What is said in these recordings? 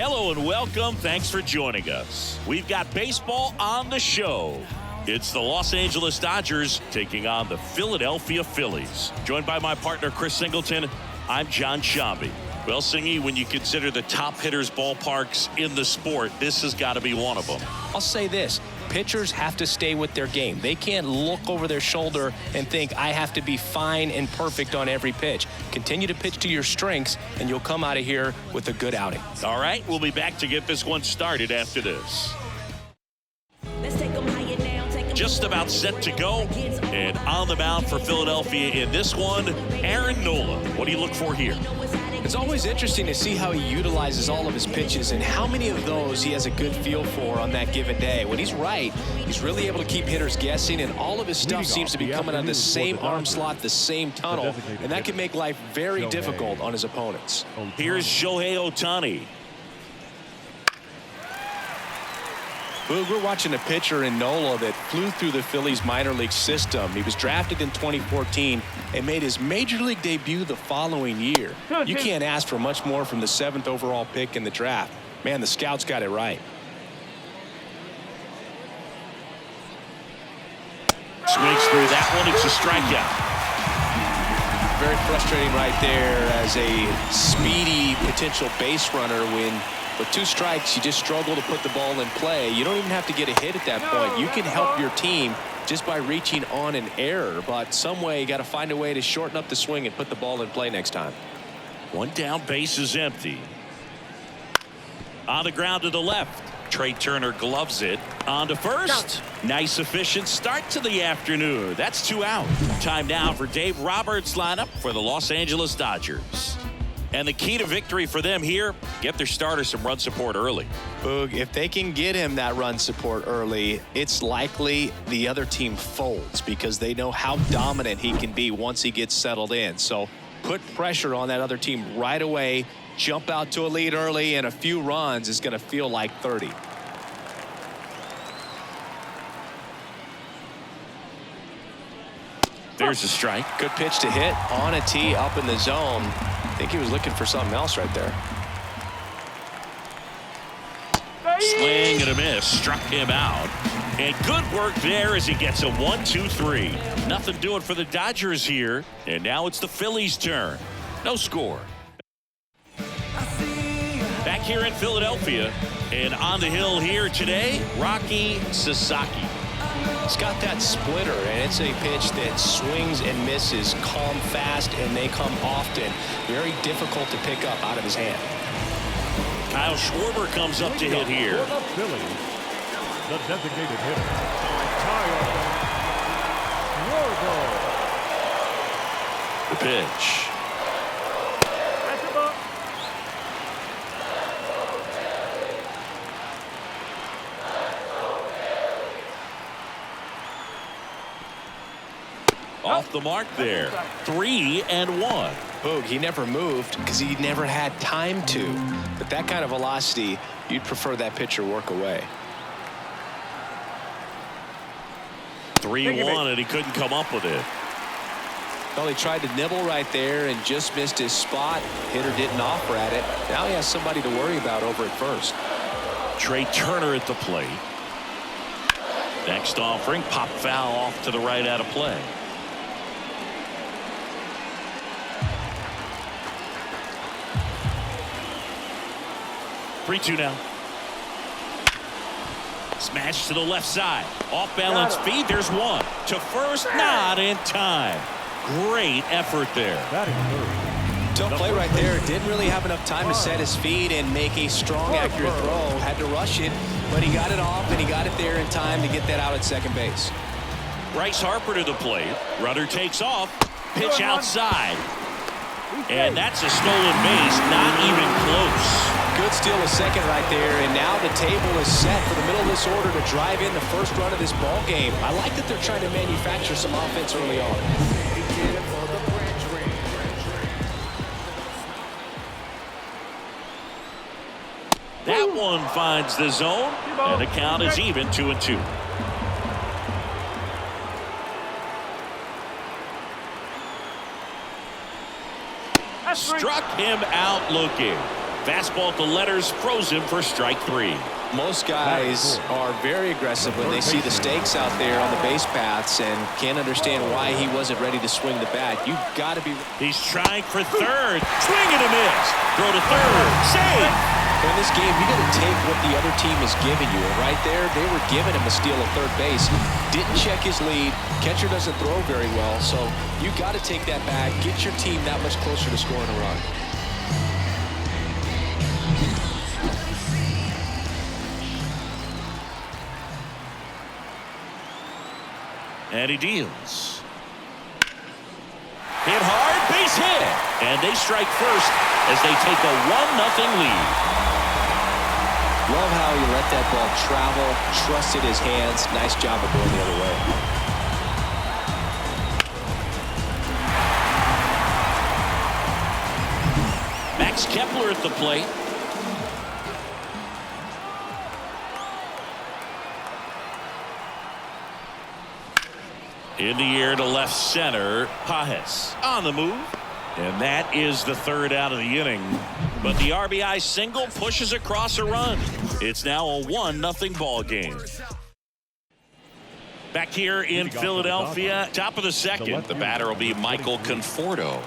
Hello and welcome. Thanks for joining us. We've got baseball on the show. It's the Los Angeles Dodgers taking on the Philadelphia Phillies. Joined by my partner, Chris Singleton, I'm John Shambi. Well, Singy, when you consider the top hitters' ballparks in the sport, this has got to be one of them. I'll say this. Pitchers have to stay with their game. They can't look over their shoulder and think, I have to be fine and perfect on every pitch. Continue to pitch to your strengths, and you'll come out of here with a good outing. All right, we'll be back to get this one started after this. Just about set to go, and on the mound for Philadelphia in this one, Aaron Nola. What do you look for here? It's always interesting to see how he utilizes all of his pitches and how many of those he has a good feel for on that given day. When he's right, he's really able to keep hitters guessing, and all of his stuff seems to be coming out of the same arm slot, the same tunnel, and that can make life very difficult on his opponents. Here's Shohei Ohtani. Boog, we're watching a pitcher in Nola that flew through the Phillies minor league system. He was drafted in 2014 and made his major league debut the following year. You can't ask for much more from the 7th overall pick in the draft. Man, the scouts got it right. Swings through that one. It's a strikeout. Very frustrating right there as a speedy potential base runner when with 2 strikes, you just struggle to put the ball in play. You don't even have to get a hit at that point. You can help your team just by reaching on an error, but some way you got to find a way to shorten up the swing and put the ball in play next time. One down, base is empty. On the ground to the left. Trey Turner gloves it. On to first. Nice efficient start to the afternoon. That's 2 out. Time now for Dave Roberts' lineup for the Los Angeles Dodgers. And the key to victory for them here, get their starter some run support early. Boog, if they can get him that run support early, it's likely the other team folds because they know how dominant he can be once he gets settled in. So put pressure on that other team right away, jump out to a lead early, and a few runs is going to feel like 30. There's a strike. Good pitch to hit on a tee up in the zone. I think he was looking for something else right there. Swing and a miss. Struck him out. And good work there as he gets a 1-2-3. Nothing doing for the Dodgers here. And now it's the Phillies' turn. No score. Back here in Philadelphia. And on the hill here today, Rocky Sasaki. It's got that splitter, and it's a pitch that swings and misses, come fast, and they come often. Very difficult to pick up out of his hand. Kyle Schwarber comes up to hit here. For the Phillies, the designated hitter, Kyle Schwarber. The pitch. Off the mark there. 3-1. Boog, he never moved because he never had time to. But that kind of velocity, you'd prefer that pitcher work away. 3-1, and he couldn't come up with it. Well, he tried to nibble right there and just missed his spot. Hitter didn't offer at it. Now he has somebody to worry about over at first. Trey Turner at the plate. Next offering, pop foul off to the right out of play. 3-2 now. Smash to the left side. Off balance feed. There's one. To first, not in time. Great effort there. Tough play right there. Didn't really have enough time to set his feet and make a strong, accurate throw. Had to rush it, but he got it off, and he got it there in time to get that out at second base. Bryce Harper to the plate. Runner takes off. Pitch outside. And that's a stolen base. Not even close. Good steal a second right there, and now the table is set for the middle of this order to drive in the first run of this ball game. I like that they're trying to manufacture some offense early on. That one finds the zone, and the count is even 2-2. Struck him out looking. Fastball at the letters froze him for strike 3. Most guys are very aggressive when they see the stakes out there on the base paths and can't understand why he wasn't ready to swing the bat. You've got to be. He's trying for third. Swing and a miss. Throw to third. Save. In this game, you got to take what the other team is giving you. And right there, they were giving him a steal at third base. Didn't check his lead. Catcher doesn't throw very well. So you got to take that back. Get your team that much closer to scoring a run. And he deals. Hit hard, base hit. And they strike first as they take a 1-0 lead. Love how he let that ball travel, trusted his hands. Nice job of going the other way. Max Kepler at the plate. In the air to left center. Pajes on the move. And that is the third out of the inning. But the RBI single pushes across a run. It's now a 1-0 ball game. Back here in Philadelphia, top of the second. The batter will be Michael Conforto.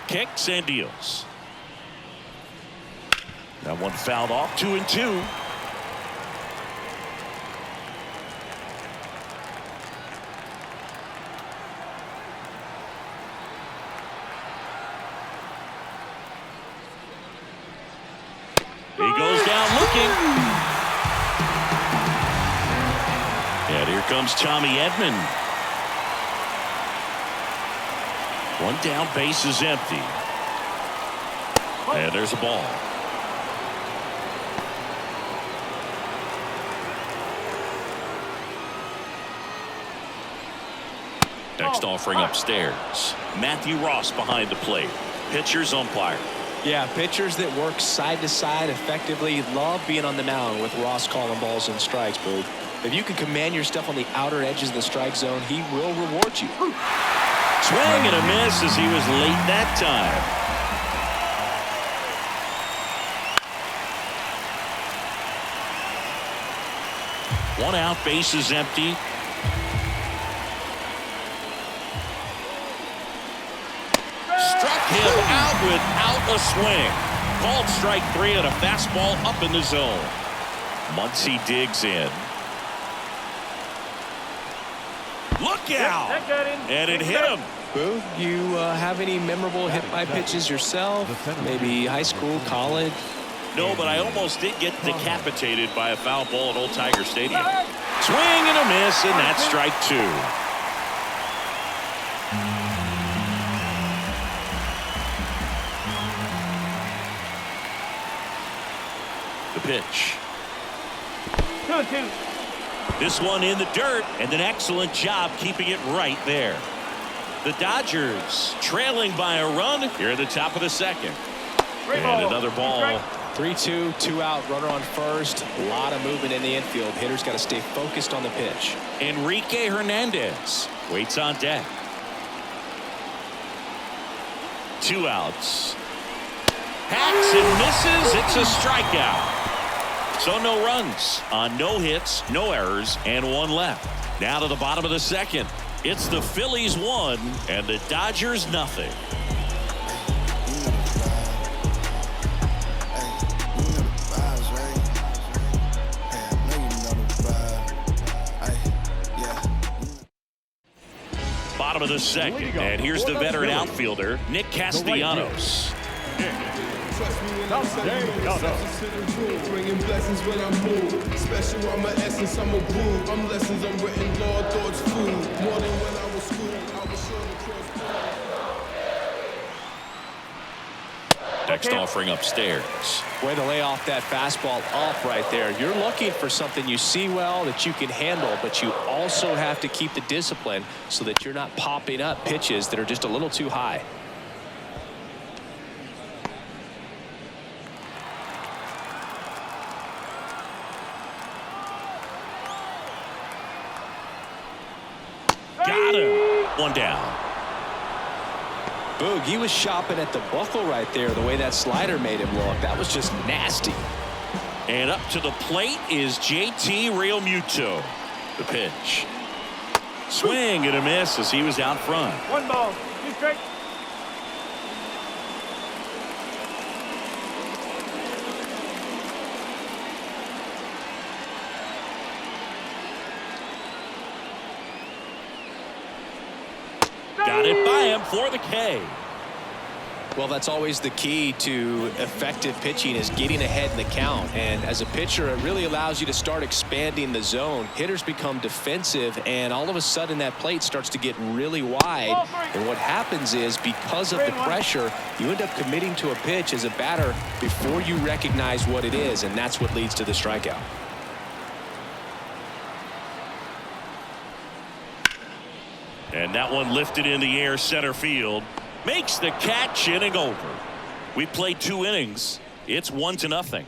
Kicks and deals. That one fouled off. 2-2. He goes down looking. And here comes Tommy Edman. One down, base is empty. And there's a ball. Next offering upstairs. Matthew Ross behind the plate. Pitcher's umpire. Yeah, pitchers that work side to side effectively love being on the mound with Ross calling balls and strikes, Booth. If you can command your stuff on the outer edges of the strike zone, he will reward you. Swing and a miss as he was late that time. One out, base is empty. Struck him out without a swing. Called strike 3 and a fastball up in the zone. Muncy digs in. Look out! And it hit him. Boo, you have any memorable hit-by pitches yourself? Maybe high school, college? No, but I almost did get decapitated by a foul ball at Old Tiger Stadium. Swing and a miss, and that's strike 2. The pitch. 2-2. This one in the dirt, and an excellent job keeping it right there. The Dodgers trailing by a run here at the top of the second. And another ball. 3-2, 2 out, runner on first. A lot of movement in the infield. Hitters got to stay focused on the pitch. Enrique Hernandez waits on deck. 2 outs. Hacks and misses. It's a strikeout. So no runs on no hits, no errors, and 1 left. Now to the bottom of the second. It's the Phillies 1 and the Dodgers nothing. Bottom of the second, and here's the veteran outfielder, Nick Castellanos. Bringing blessings when I move. Special on my essence, I'm a groove. I'm lessons, I'm written law, thoughts food. More than when I was school, I was sure to cross. Next offering upstairs. Way to lay off that fastball off right there. You're looking for something you see well that you can handle, but you also have to keep the discipline so that you're not popping up pitches that are just a little too high. Got him. 1 down. Boog, he was shopping at the buckle right there, the way that slider made him look. That was just nasty. And up to the plate is JT Realmuto. The pitch. Swing and a miss as he was out front. 1 ball, 2 strikes. Got it by him for the K. Well, that's always the key to effective pitching, is getting ahead in the count. And as a pitcher, it really allows you to start expanding the zone. Hitters become defensive, and all of a sudden that plate starts to get really wide. And what happens is, because of the pressure, you end up committing to a pitch as a batter before you recognize what it is, and that's what leads to the strikeout. And that one lifted in the air center field. Makes the catch, inning over. We played 2 innings. It's 1-0.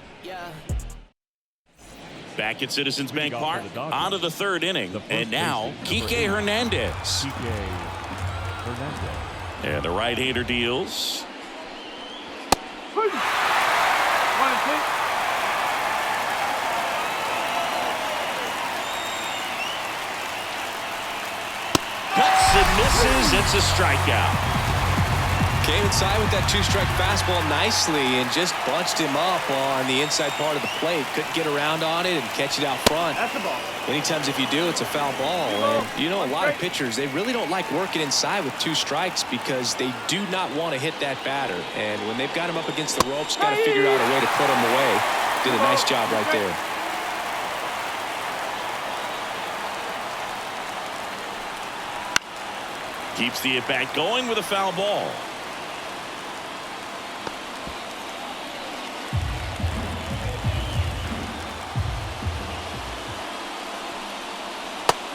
Back at Citizens Bank Park, on to the 3rd inning. And now, Kike Hernandez. And the right-hander deals. 1 and 2. Cuts and misses. It's a strikeout. Came inside with that 2-strike fastball nicely and just bunched him up on the inside part of the plate. Couldn't get around on it and catch it out front. That's the ball. Many times if you do, it's a foul ball. And you know, a lot of pitchers, they really don't like working inside with 2 strikes because they do not want to hit that batter. And when they've got him up against the ropes, got to figure out a way to put him away. Did a nice job right there. Keeps the at-bat going with a foul ball.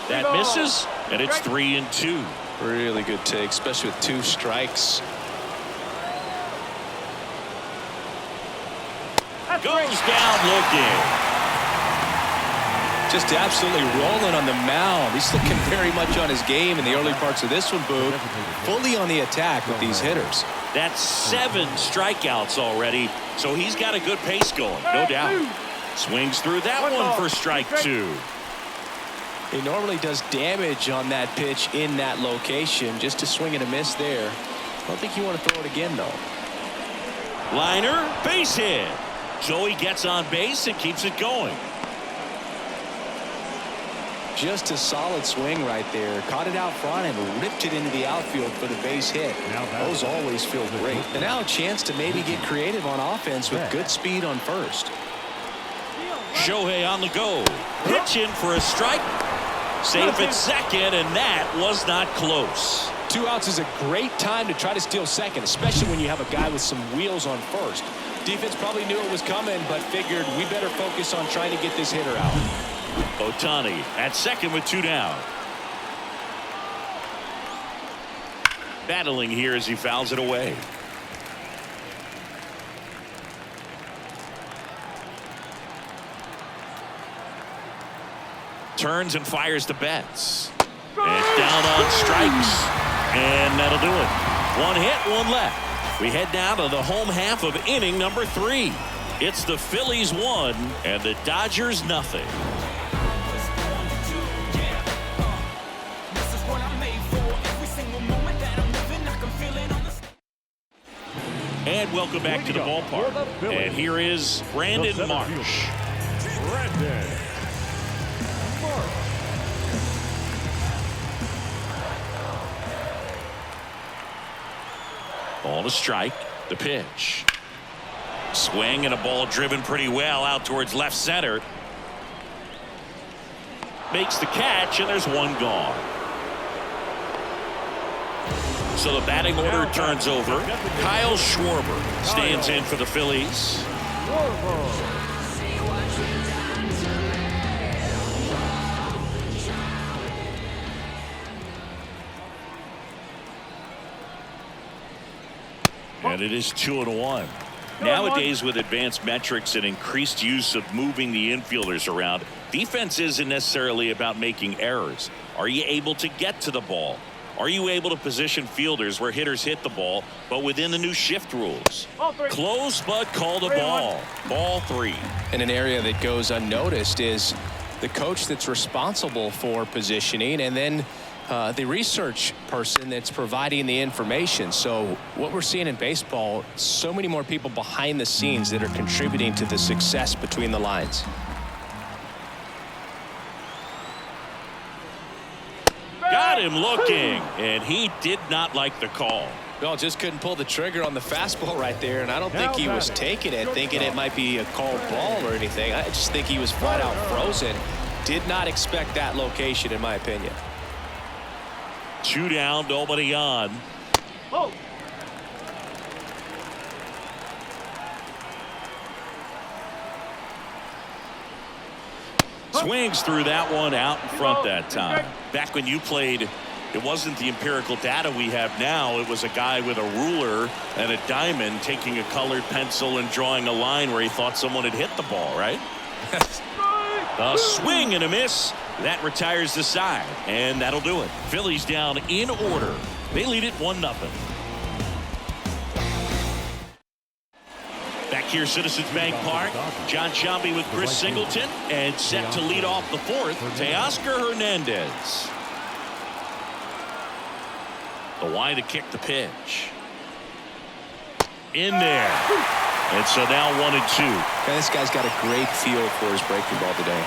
That misses, and it's 3-2. Really good take, especially with 2 strikes. Goes down looking. Just absolutely rolling on the mound. He's looking very much on his game in the early parts of this one, Boog. Fully on the attack with these hitters. That's 7 strikeouts already, so he's got a good pace going, no doubt. Swings through that one for strike 2. He normally does damage on that pitch in that location. Just a swing and a miss there. I don't think you want to throw it again, though. Liner, base hit. So he gets on base and keeps it going. Just a solid swing right there. Caught it out front and ripped it into the outfield for the base hit. Those always feel great. And now a chance to maybe get creative on offense with good speed on first. Shohei on the go. Pitching for a strike. Safe at second, and that was not close. 2 outs is a great time to try to steal second, especially when you have a guy with some wheels on first. Defense probably knew it was coming, but figured we better focus on trying to get this hitter out. Ohtani at second with 2 down. Battling here as he fouls it away. Turns and fires the bats. And down on strikes. And that'll do it. 1 hit, 1 left. We head down to the home half of inning number 3. It's the Phillies 1 and the Dodgers nothing. And welcome back to the ballpark. And here is Brandon Marsh. Brandon Marsh. Ball to strike. The pitch. Swing and a ball driven pretty well out towards left center. Makes the catch, and there's 1 gone. So the batting order turns over. Kyle Schwarber stands in for the Phillies. And it is 2-1. Nowadays, with advanced metrics and increased use of moving the infielders around, defense isn't necessarily about making errors. Are you able to get to the ball? Are you able to position fielders where hitters hit the ball, but within the new shift rules? Close, but called a ball. Ball 3. And an area that goes unnoticed is the coach that's responsible for positioning, and then the research person that's providing the information. So what we're seeing in baseball, so many more people behind the scenes that are contributing to the success between the lines. Got him looking, and he did not like the call. Well, just couldn't pull the trigger on the fastball right there, and I don't think he was taking it, thinking it might be a called ball or anything. I just think he was flat out frozen. Did not expect that location, in my opinion. 2 down, nobody on. Swings through that one out in front that time. Back when you played, it wasn't the empirical data we have now. It was a guy with a ruler and a diamond taking a colored pencil and drawing a line where he thought someone had hit the ball, right? A swing and a miss. That retires the side, and that'll do it. Phillies down in order. They lead it 1-0. Back here, Citizens Bank Park. John Sciambi with Chris Singleton, and set to lead off the 4th, Teoscar Hernandez. The wide to kick the pitch. In there. And so now 1-2. Okay, this guy's got a great feel for his breaking ball today.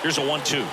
Here's a 1-2.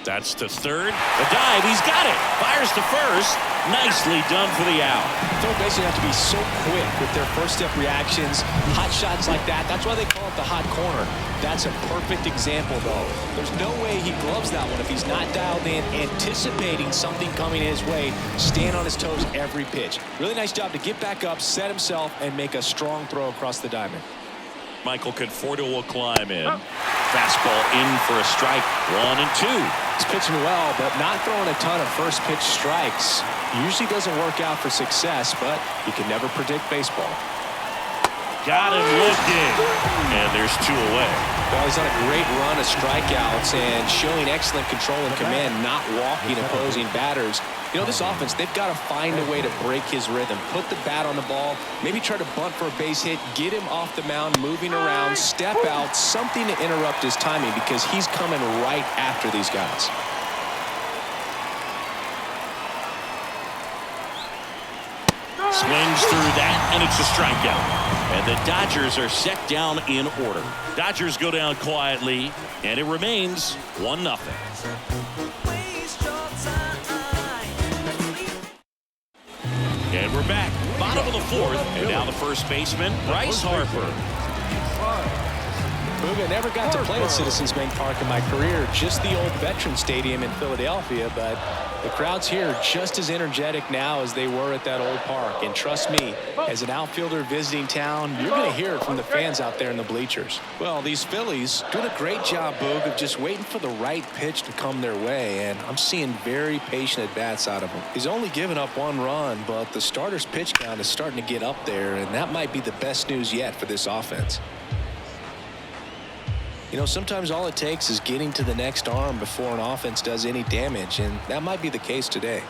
That's to third. A dive. He's got it. Fires to first. Nicely done for the out. Third basemen have to be so quick with their first step reactions. Hot shots like that. That's why they call it the hot corner. That's a perfect example, though. There's no way he gloves that one if he's not dialed in, anticipating something coming his way, staying on his toes every pitch. Really nice job to get back up, set himself, and make a strong throw across the diamond. Michael Conforto will climb in. Fastball in for a strike. 1-2. He's pitching well, but not throwing a ton of first pitch strikes. Usually doesn't work out for success, but you can never predict baseball. Got him looking. And there's 2 away. Well, he's on a great run of strikeouts and showing excellent control and command, not walking opposing batters. You know, this offense, they've got to find a way to break his rhythm, put the bat on the ball, maybe try to bunt for a base hit, get him off the mound, moving around, step out, something to interrupt his timing because he's coming right after these guys. Swings through that, and it's a strikeout. And the Dodgers are set down in order. Dodgers go down quietly, and it remains 1-0. And we're back. Bottom of the 4th, and now the first baseman, Bryce Harper. Booga, never got to play at Citizens Bank Park in my career, just the old Veterans Stadium in Philadelphia, but the crowds here are just as energetic now as they were at that old park. And trust me, as an outfielder visiting town, you're going to hear it from the fans out there in the bleachers. Well, these Phillies doing a great job, Boog, of just waiting for the right pitch to come their way, and I'm seeing very patient at-bats out of him. He's only given up 1 run, but the starter's pitch count is starting to get up there, and that might be the best news yet for this offense. You know, sometimes all it takes is getting to the next arm before an offense does any damage, and that might be the case today.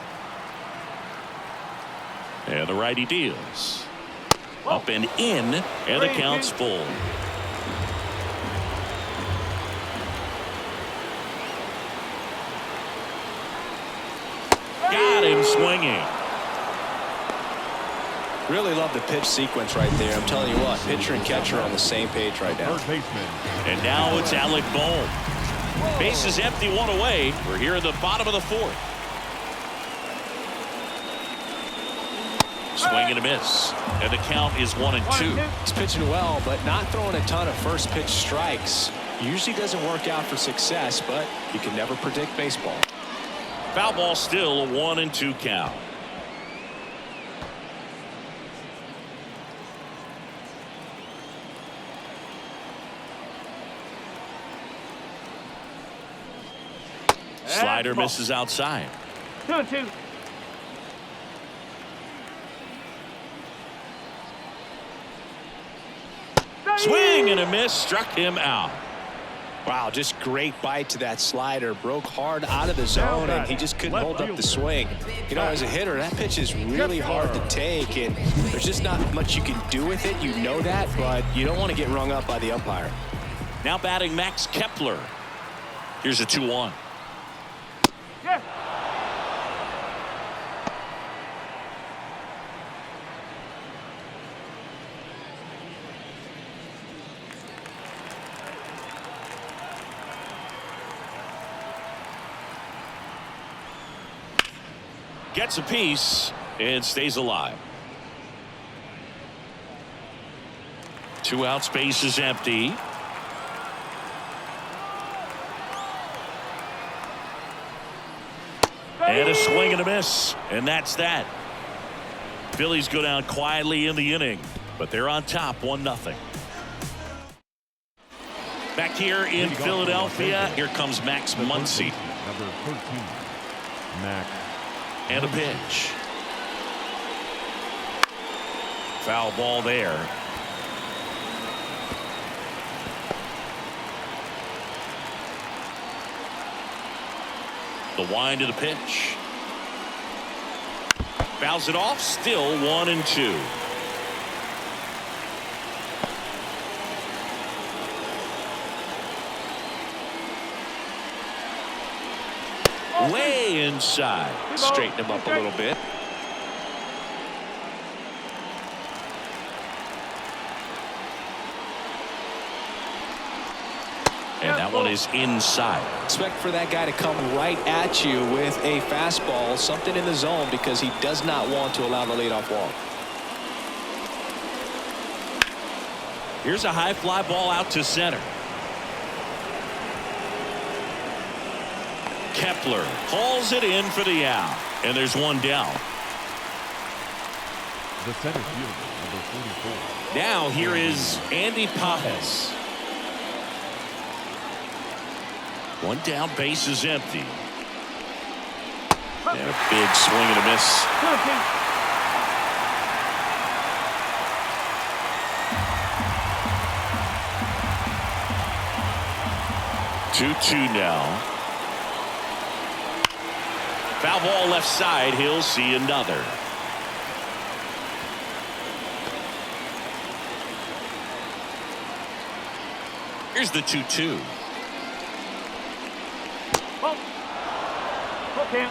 And the righty deals. Up and in, and the count's full. Got him swinging. Really love the pitch sequence right there. I'm telling you what, pitcher and catcher are on the same page right now. And now it's Alec Bohm. Bases empty, 1 away. We're here at the bottom of the 4th. Swing and a miss. And the count is 1-2. He's pitching well, but not throwing a ton of first pitch strikes. Usually doesn't work out for success, but you can never predict baseball. Foul ball, still a 1-2 count. Slider misses outside. 2-2. Swing and a miss, struck him out. Wow, just great bite to that slider. Broke hard out of the zone, and he just couldn't hold up the swing. You know, as a hitter, that pitch is really hard to take, and there's just not much you can do with it. You know that, but you don't want to get rung up by the umpire. Now batting Max Kepler. Here's a 2-1. Yes. Gets a piece and stays alive. 2 outs, base is empty. And a swing and a miss, and that's that. Phillies go down quietly in the inning, but they're on top 1-0. Back here in Philadelphia, here comes Max Muncy. Number 13, Max. And a pitch. Foul ball there. The wind of the pitch. Fouls it off, still 1-2. Way inside. Straighten him up a little bit. And that one is inside. Expect for that guy to come right at you with a fastball, something in the zone, because he does not want to allow the leadoff walk. Here's a high fly ball out to center. Kepler hauls it in for the out, and there's one down. The center fielder, number 44. Now here is Andy Pajes. One down, base is empty. And a big swing and a miss. 2-2 now. Foul ball left side. He'll see another. Here's the 2-2. Oh. Okay.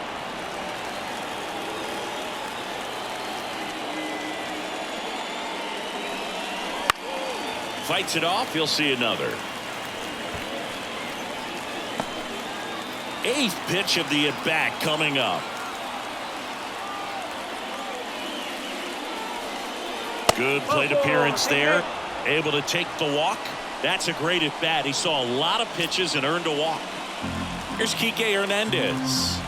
Fights it off. He'll see another. 8th pitch of the at-bat coming up. Good plate appearance there. Able to take the walk. That's a great at-bat. He saw a lot of pitches and earned a walk. Here's Kike Hernandez.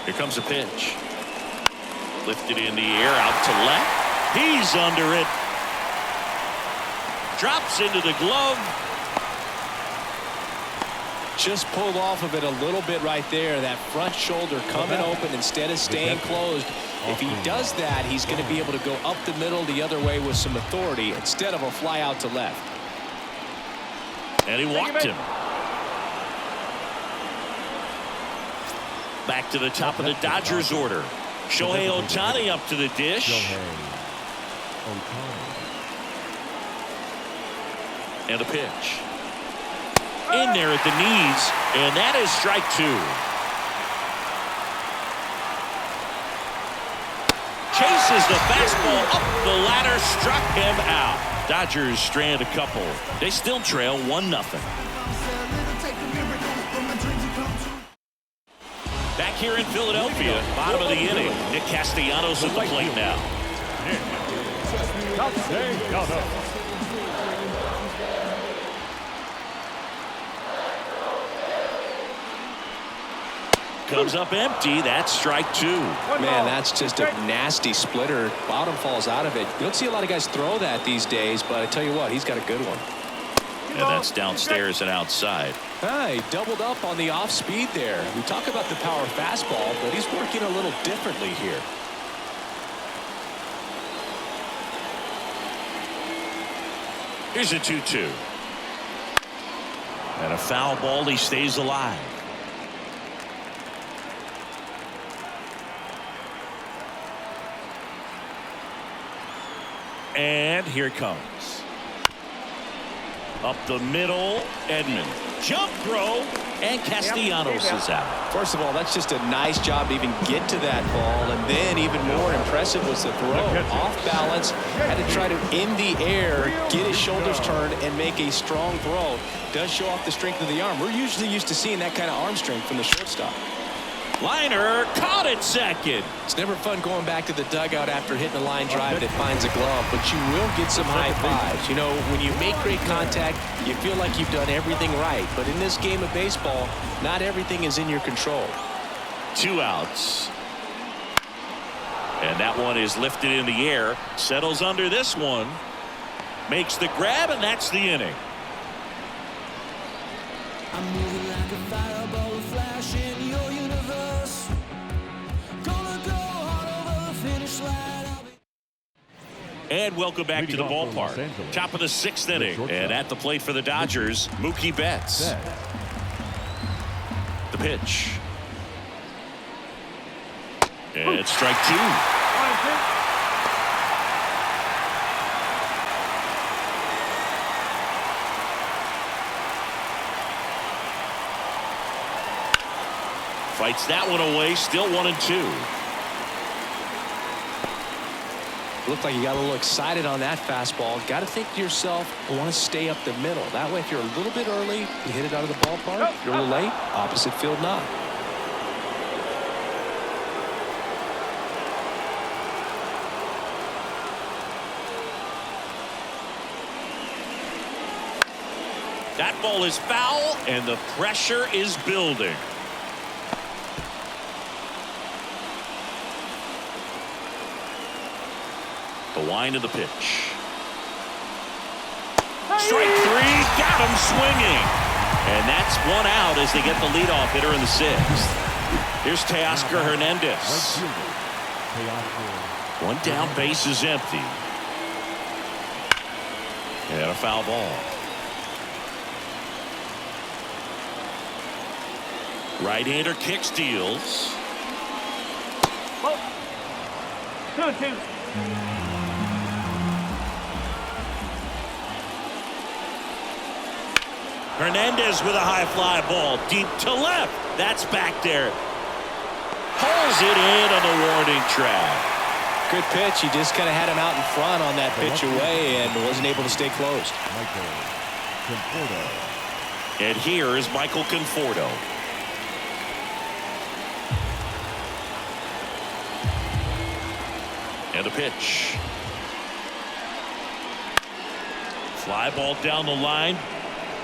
Here comes a pitch. Lifted in the air, out to left. He's under it. Drops into the glove. Just pulled off of it a little bit right there. That front shoulder coming open instead of staying closed. If he does that, he's going to be able to go up the middle the other way with some authority instead of a fly out to left. And he walked him. Back to the top of the Dodgers order. Shohei Ohtani up to the dish. And a pitch. In there at the knees, and that is strike 2. Chases the fastball up the ladder, struck him out. Dodgers strand a couple. They still trail 1-0. Back here in Philadelphia, bottom of the inning. Nick Castellanos at the plate now. Comes up empty. That's strike 2. Man, that's just a nasty splitter. Bottom falls out of it. You don't see a lot of guys throw that these days, but I tell you what, he's got a good one. And that's downstairs and outside. He doubled up on the off speed there. We talk about the power fastball, but he's working a little differently here. Here's a 2-2. And a foul ball. He stays alive. And here it comes. Up the middle, Edman. Jump throw, and Castellanos is out. First of all, that's just a nice job to even get to that ball. And then even more impressive was the throw. Off balance, had to try to, in the air, get his shoulders turned and make a strong throw. Does show off the strength of the arm. We're usually used to seeing that kind of arm strength from the shortstop. Liner caught it second. It's never fun going back to the dugout after hitting a line drive that finds a glove, but you will get some high fives. You know, when you make great contact, you feel like you've done everything right. But in this game of baseball, not everything is in your control. 2 outs. And that one is lifted in the air. Settles under this one. Makes the grab, and that's the inning. I'm moving like a fireball, a flash in your universe. Gonna go hard over the finish line. And welcome back to the ballpark. Top of the 6th inning. And at the plate for the Dodgers, Mookie Betts. The pitch. And it's strike 2. Fights that one away. Still 1-2. Looked like you got a little excited on that fastball. Got to think to yourself, I want to stay up the middle. That way, if you're a little bit early, you hit it out of the ballpark. If you're a little late, opposite field not. That ball is foul, and the pressure is building. The wind of the pitch. Strike 3, got him swinging. And that's 1 out as they get the leadoff hitter in the 6th. Here's Teoscar Hernandez. 1 down, base is empty. And a foul ball. Right-hander kick steals. 2-2. Hernandez with a high fly ball deep to left. That's back there. Pulls it in on the warning track. Good pitch. He just kind of had him out in front on that pitch away and wasn't able to stay closed. And here is Michael Conforto. And a pitch. Fly ball down the line.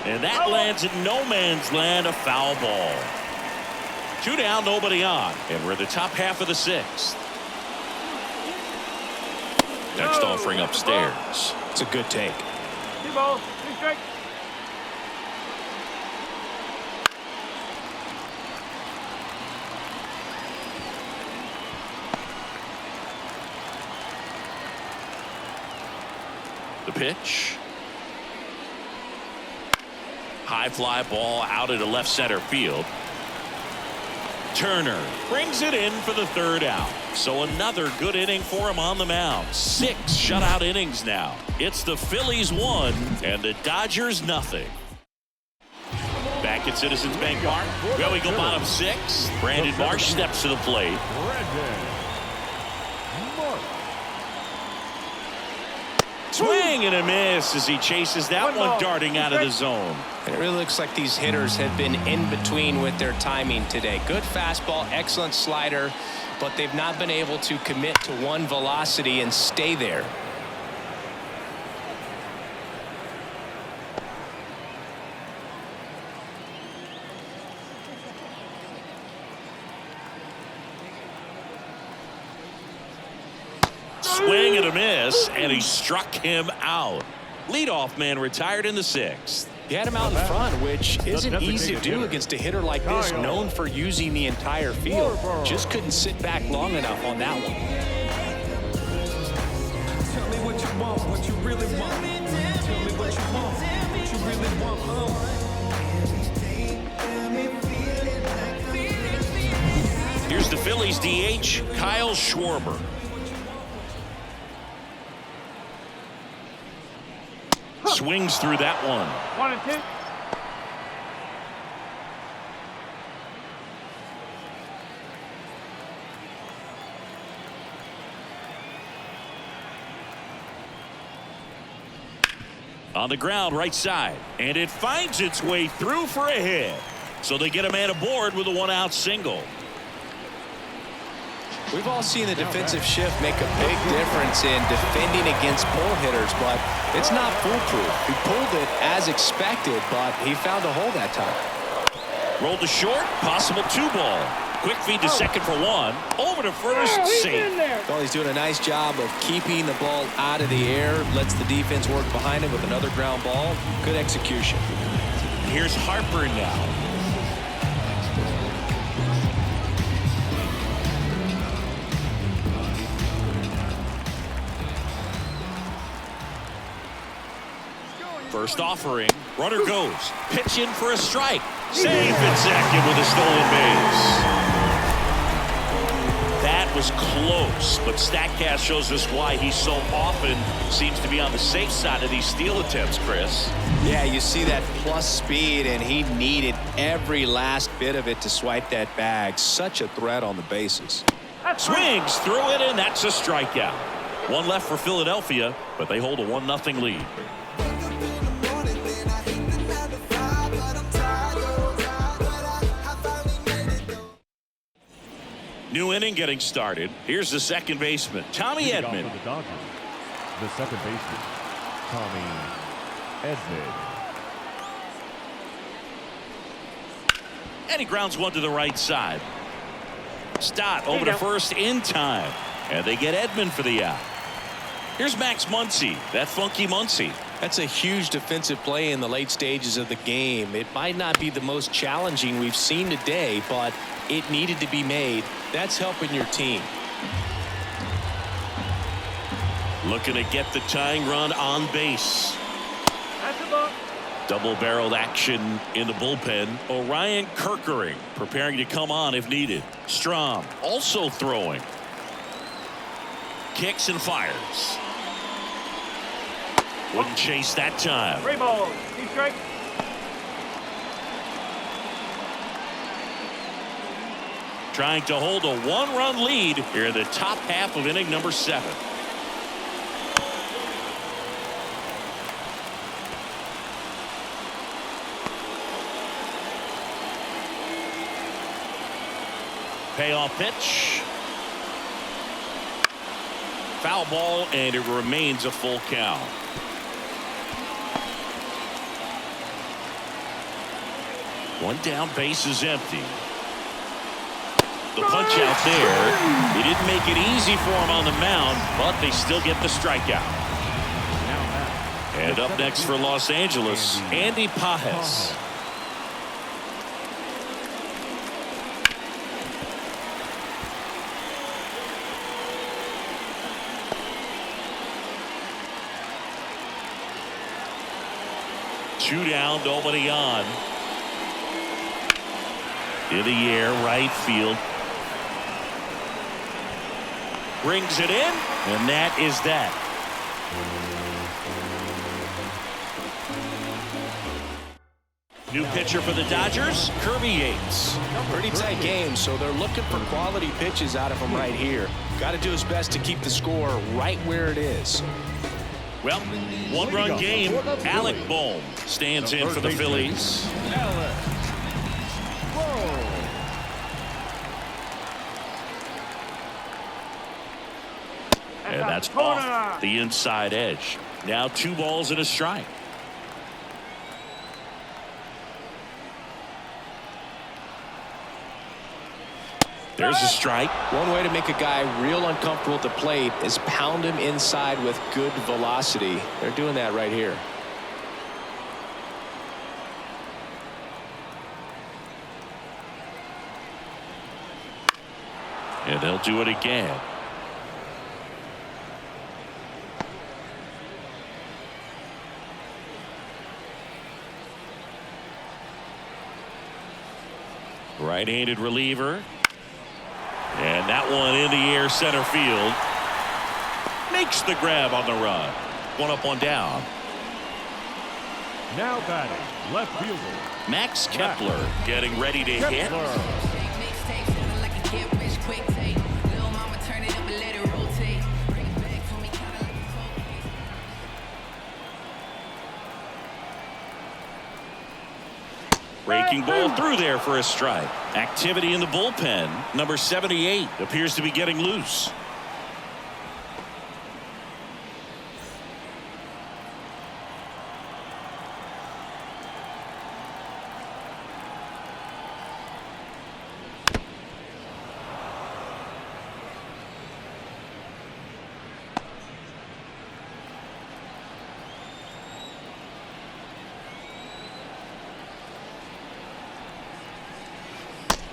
And that lands in no man's land, a foul ball. 2 down, nobody on. And we're in the top half of the 6th. Next offering upstairs. It's a good take. 2 balls, 2 strikes. The pitch. High fly ball out into left center field. Turner brings it in for the 3rd out. So another good inning for him on the mound. 6 shutout innings now. It's the Phillies 1 and the Dodgers nothing. Back at Citizens Bank Park. Well, we go bottom 6. Brandon Marsh steps to the plate. Swing and a miss as he chases that one darting out of the zone. It really looks like these hitters have been in between with their timing today. Good fastball, excellent slider, but they've not been able to commit to one velocity and stay there. Swing and a miss, and he struck him out. Leadoff man retired in the 6th. He had him out in front, which isn't easy to do against a hitter like this, known for using the entire field. Just couldn't sit back long enough on that one. Tell me what you want, what you really want. Tell me what you want, what you really want. Here's the Phillies DH, Kyle Schwarber. Swings through that one. 1-2. On the ground, right side. And it finds its way through for a hit. So they get a man aboard with a one-out single. We've all seen the defensive shift make a big difference in defending against pull hitters, but it's not foolproof. He pulled it as expected, but he found a hole that time. Rolled to short, possible 2-ball. Quick feed to second for 1. Over to first, safe. Well, he's doing a nice job of keeping the ball out of the air, lets the defense work behind him with another ground ball. Good execution. Here's Harper now. First offering, runner goes, pitch in for a strike. Safe at second with a stolen base. That was close, but StatCast shows us why he so often seems to be on the safe side of these steal attempts, Chris. Yeah, you see that plus speed, and he needed every last bit of it to swipe that bag. Such a threat on the bases. Swings through it, and that's a strikeout. One left for Philadelphia, but they hold a 1-0 lead. New inning getting started. Here's the second baseman, Tommy Edman. For the Dodgers, the second baseman, Tommy Edman. And he grounds one to the right side. Stott over to first in time. And they get Edman for the out. Here's Max Muncy, that funky Muncy. That's a huge defensive play in the late stages of the game. It might not be the most challenging we've seen today, but it needed to be made. That's helping your team. Looking to get the tying run on base. Double-barreled action in the bullpen. Orion Kerkering preparing to come on if needed. Strom also throwing. Kicks and fires. Wouldn't chase that time. 3 balls, 2 strikes. Trying to hold a 1-run lead here in the top half of inning number 7. Payoff pitch. Foul ball, and it remains a full count. One down, base is empty. The punch out there. He didn't make it easy for him on the mound, but they still get the strikeout. And up next for Los Angeles, Andy Pages. Two down, nobody on. In the air, right field. Brings it in, and that is that. New pitcher for the Dodgers, Kirby Yates. Pretty tight game, so they're looking for quality pitches out of him right here. Got to do his best to keep the score right where it is. Well, 1-run game. Alec Bohm stands in for the Phillies. And that's off the inside edge. Now 2 balls and a strike. There's a strike. One way to make a guy real uncomfortable at the plate is pound him inside with good velocity. They're doing that right here. And they'll do it again. Right-handed reliever. And that one in the air center field. Makes the grab on the run. One up, one down. Now batting, left fielder. Max Kepler getting ready to hit. Breaking ball through there for a strike. Activity in the bullpen. Number 78 appears to be getting loose.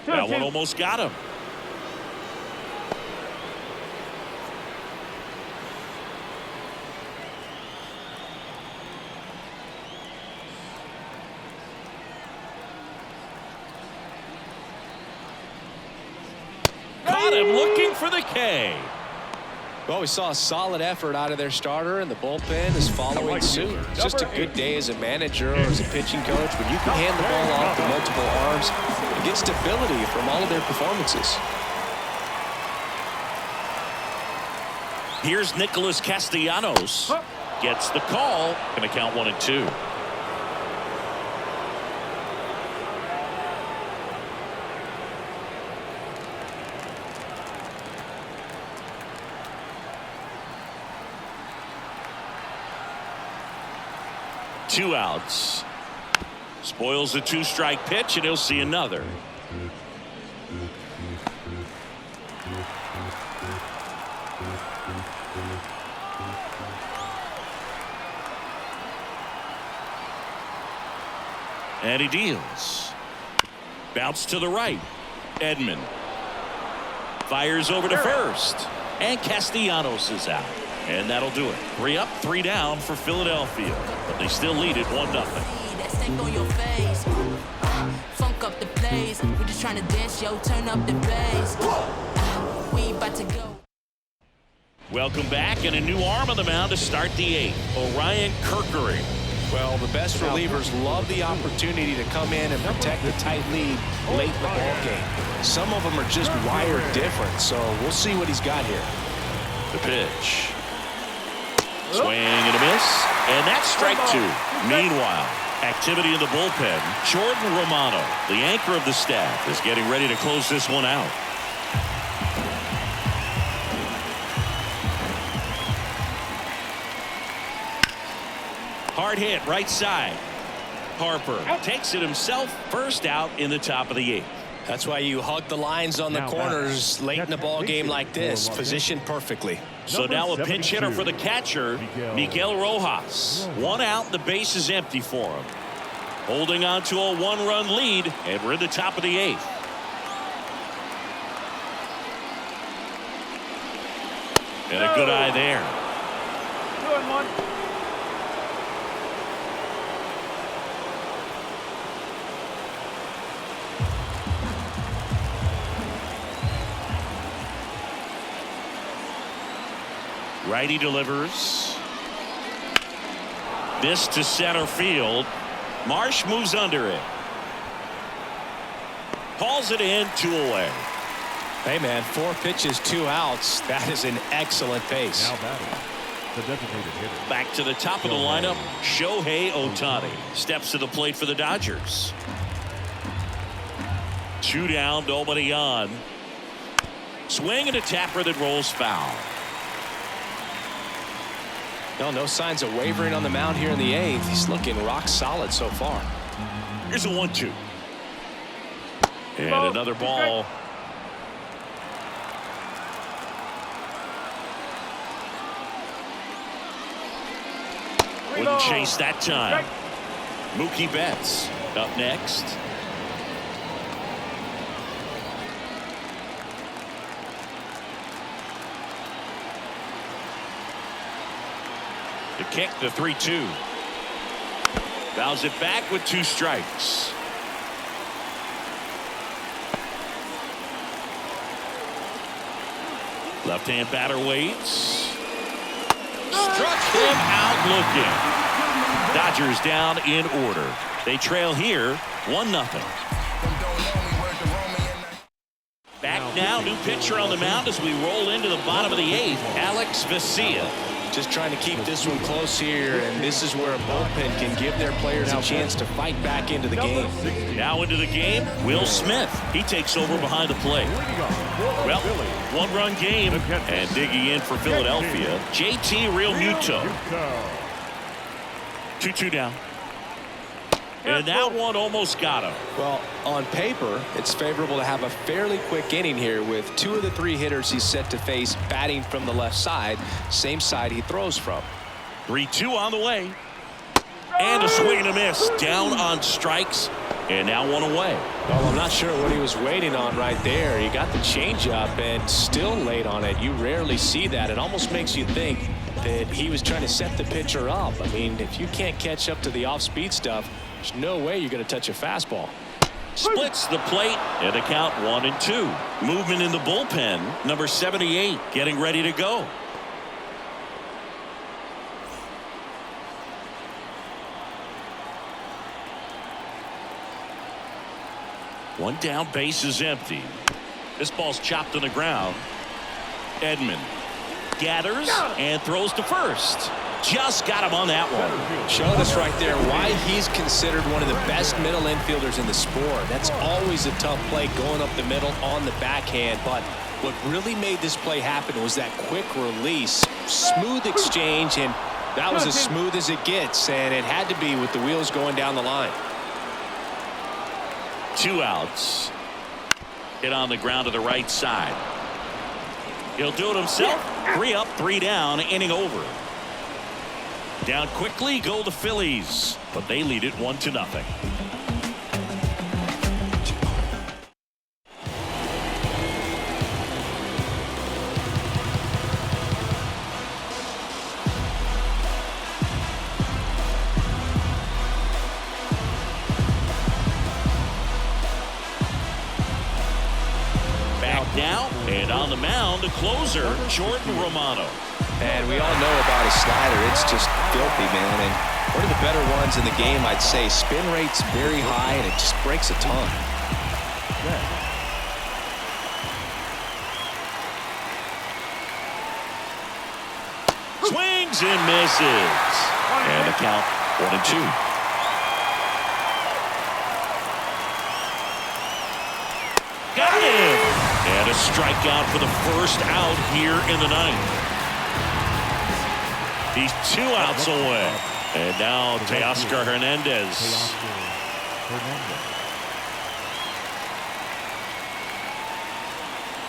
That one almost got him. Caught him looking for the K. Well, we saw a solid effort out of their starter, and the bullpen is following suit. It's just a good day as a manager or as a pitching coach when you can hand the ball off to multiple arms and get stability from all of their performances. Here's Nicholas Castellanos. Gets the call. Gonna count 1-2. Two outs. Spoils the two-strike pitch, and he'll see another. And he deals. Bounce to the right. Edman fires over to first. And Castellanos is out. And that'll do it. 3 up, 3 down for Philadelphia. But they still lead it 1-0. Funk up the place. We just trying to dance, yo. Turn up the bass. We about to go. Welcome back, and a new arm on the mound to start the 8th. Orion Kerkering. Well, the best relievers love the opportunity to come in and protect the tight lead late in the ball game. Some of them are just wired different, so we'll see what he's got here. The pitch. Swing and a miss, and that's strike 2. Meanwhile, activity in the bullpen. Jordan Romano, the anchor of the staff, is getting ready to close this one out. Hard hit right side. Harper takes it himself. First out in the top of the 8th. That's why you hug the lines on the corners late in the ball game like this. Positioned perfectly. So now a pinch hitter for the catcher, Miguel Rojas. 1 out, the base is empty for him. Holding on to a 1-run lead, and we're in the top of the 8th. And a good eye there. 2-1. Righty delivers. This to center field. Marsh moves under it. Hauls it in, 2 away. Hey, man, 4 pitches, 2 outs. That is an excellent pace. Now batting, the designated hitter. Back to the top of the lineup, Shohei Ohtani steps to the plate for the Dodgers. 2 down, nobody on. Swing and a tapper that rolls foul. No signs of wavering on the mound here in the 8th. He's looking rock solid so far. Here's a 1-2. And another ball. Wouldn't chase that time. Mookie Betts up next. The kick, the 3-2. Fouls it back with 2 strikes. Left-hand batter waits. Struck him out looking. Dodgers down in order. They trail here 1-0. Back now, new pitcher on the mound as we roll into the bottom of the 8th, Alex Vesia. Just trying to keep this one close here, and this is where a bullpen can give their players a chance to fight back into the game. Now into the game, Will Smith. He takes over behind the plate. Well, 1-run game, and digging in for Philadelphia, JT Realmuto. 2-2 down. And that one almost got him. Well, on paper, it's favorable to have a fairly quick inning here with 2 of the 3 hitters he's set to face batting from the left side, same side he throws from. 3-2 on the way. And a swing and a miss. Down on strikes. And now 1 away. Well, I'm not sure what he was waiting on right there. He got the changeup and still late on it. You rarely see that. It almost makes you think that he was trying to set the pitcher up. I mean, if you can't catch up to the off-speed stuff, there's no way you're going to touch a fastball. Splits the plate and a count 1-2. Movement in the bullpen. Number 78 getting ready to go. One down, base is empty. This ball's chopped to the ground. Edman gathers and throws to first. Just got him on that one. Showing us right there why he's considered one of the best middle infielders in the sport. That's always a tough play going up the middle on the backhand. But what really made this play happen was that quick release, smooth exchange, and that was as smooth as it gets. And it had to be with the wheels going down the line. 2 outs. Hit on the ground to the right side. He'll do it himself. 3 up, 3 down, inning over. Down quickly go the Phillies, but they lead it 1-0. Back now, and on the mound, the closer, Jordan Romano. And we all know about his slider. It's just filthy, man. And one of the better ones in the game, I'd say. Spin rate's very high, and it just breaks a ton. Swings and misses. And the count 1-2. Got him. And a strikeout for the first out here in the 9th. He's 2 outs away. And now Teoscar Hernandez.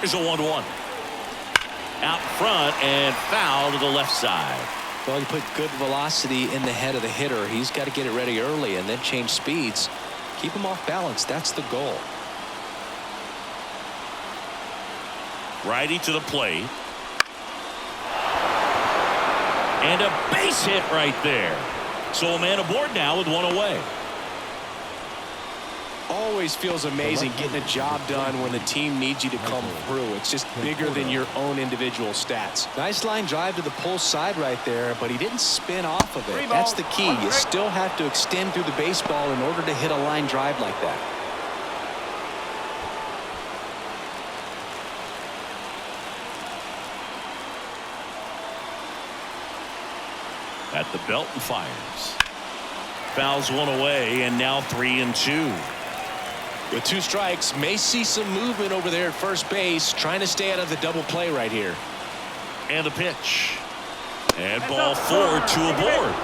Here's a 1-1. Out front and foul to the left side. Well, you put good velocity in the head of the hitter. He's got to get it ready early and then change speeds. Keep him off balance. That's the goal. Righty to the plate. And a base hit right there. So a man aboard now with 1 away. Always feels amazing getting a job done when the team needs you to come through. It's just bigger than your own individual stats. Nice line drive to the pull side right there, but he didn't spin off of it. That's the key. You still have to extend through the baseball in order to hit a line drive like that. At the belt and fires. Fouls 1 away, and now 3-2. With 2 strikes, may see some movement over there at first base, trying to stay out of the double play right here. And the pitch. And ball 4, 2 aboard.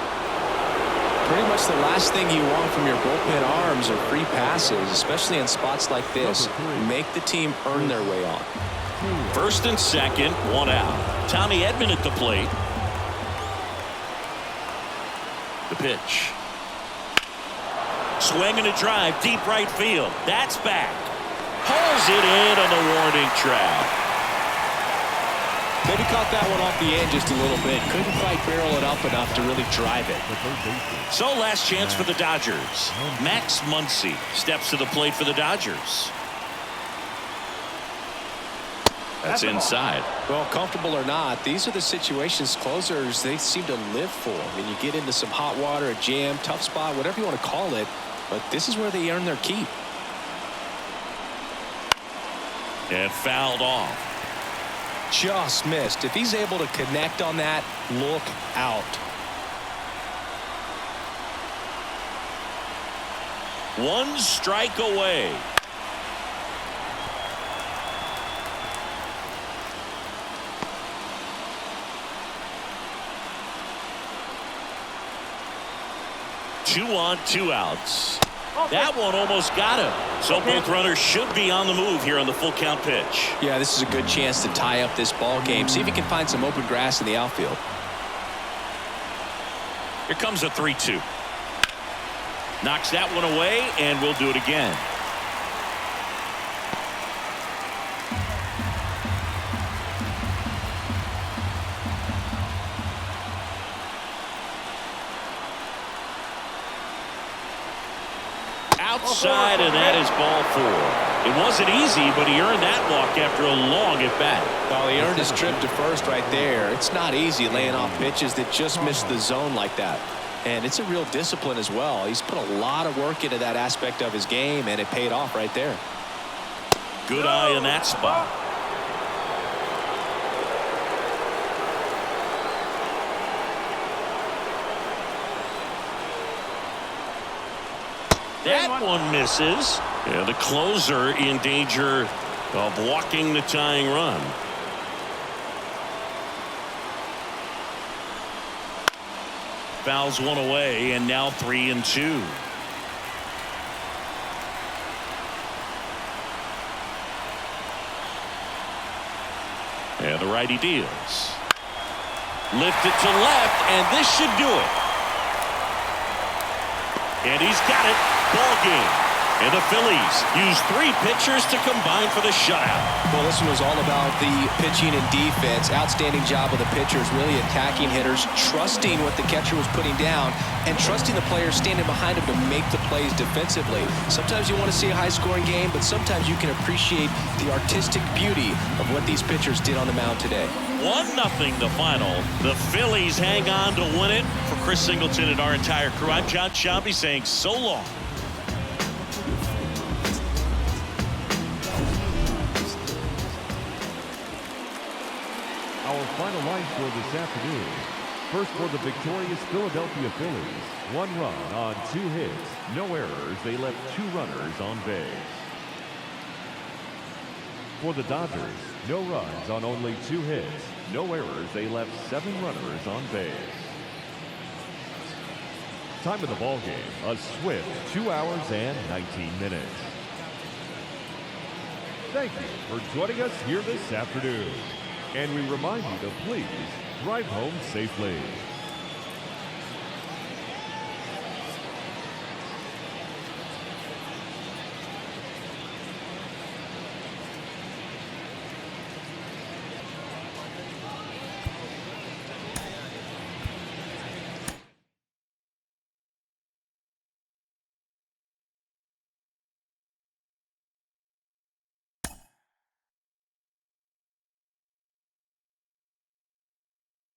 Pretty much the last thing you want from your bullpen arms are free passes, especially in spots like this. Make the team earn their way on. First and second, 1 out. Tommy Edman at the plate. The pitch. Swing and a drive, deep right field. That's back. Pulls it in on the warning track. Maybe caught that one off the end just a little bit. Couldn't quite barrel it up enough to really drive it. So last chance for the Dodgers. Max Muncy steps to the plate for the Dodgers. That's inside. Well, comfortable or not, these are the situations closers they seem to live for. I mean, you get into some hot water, a jam, tough spot, whatever you want to call it, but this is where they earn their keep. And fouled off. Just missed. If he's able to connect on that, look out. One strike away. Two on, two outs. That one almost got him. So both runners should be on the move here on the full count pitch. Yeah, this is a good chance to tie up this ball game. See if he can find some open grass in the outfield. Here comes a 3-2. Knocks that one away, and we'll do it again. Outside, and that is ball 4. It wasn't easy, but he earned that walk after a long at bat. Well, he earned his trip to first right there. It's not easy laying off pitches that just miss the zone like that. And it's a real discipline as well. He's put a lot of work into that aspect of his game, and it paid off right there. Good eye in that spot. That one misses. Yeah, the closer in danger of walking the tying run. Fouls one away, and now 3-2. And the righty deals. Lifted to left, and this should do it. And he's got it. Ball game. And the Phillies use 3 pitchers to combine for the shutout. Well, this one was all about the pitching and defense. Outstanding job of the pitchers, really attacking hitters, trusting what the catcher was putting down, and trusting the players standing behind him to make the plays defensively. Sometimes you want to see a high-scoring game, but sometimes you can appreciate the artistic beauty of what these pitchers did on the mound today. 1-0 the final. The Phillies hang on to win it. For Chris Singleton and our entire crew, I'm John Shelby saying so long. Our final line score this afternoon. First for the victorious Philadelphia Phillies. 1 run on 2 hits. No errors. They left 2 runners on base. For the Dodgers, no runs on only 2 hits. No errors. They left 7 runners on base. Time of the ball game, a swift 2 hours and 19 minutes. Thank you for joining us here this afternoon. And we remind you to please drive home safely.